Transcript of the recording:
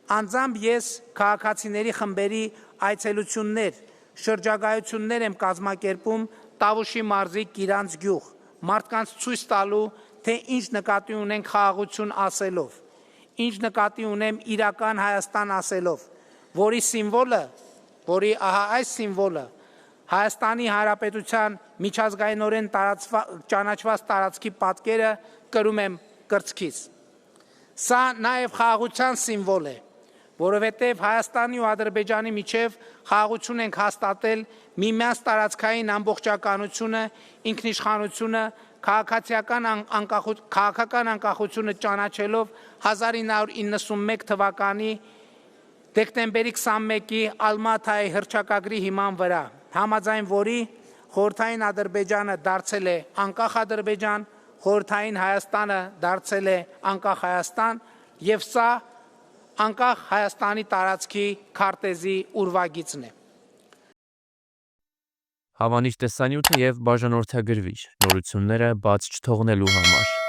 Անձամբ ես քաղաքացիների խմբերի այցելություններ, շրջագայություններ եմ կազմակերպում Տավուշի մարզի Կիրանց գյուղ, մարդկանց ցույց տալու, թե ինչ նկատի ունենք խաղաղություն ասելով, ինչ նկատի ունեմ իրական Հայաստան ասելով, որի սիմվոլը, որի այս սիմվոլը Հայաստանի Հանրապետության միջազգայինորեն ճանաչված տարածքի պատկերը կրում եմ կրծքից։ Սա նաև խաղաղության սիմվոլ է, որովհետև Հայաստանի ու Ադրբեջանի միջև խաղաղություն ենք հաստատել միմյանց տարածքային ամբողջականությունը, ինքնիշխանությունը, քաղաքական անկախությունը ճանաչելով 1991 թվականի դեկտեմբերի 21-ի Ալմաթայի հռչակագրի հիման վրա, համաձայն որի խորհրդային Ադրբեջանը դարձել է անկախ Ադրբեջան, խորհրդային Հայաստանը դարձել է անկախ Հայաստան, եւ սա անկախ Հայաստանի տարածքի քարտեզի ուրվագիծն է։ Հավանիչ տեսանյութ է և բաժանորդագրվիչ, նորությունները բաց չթողնելու համար։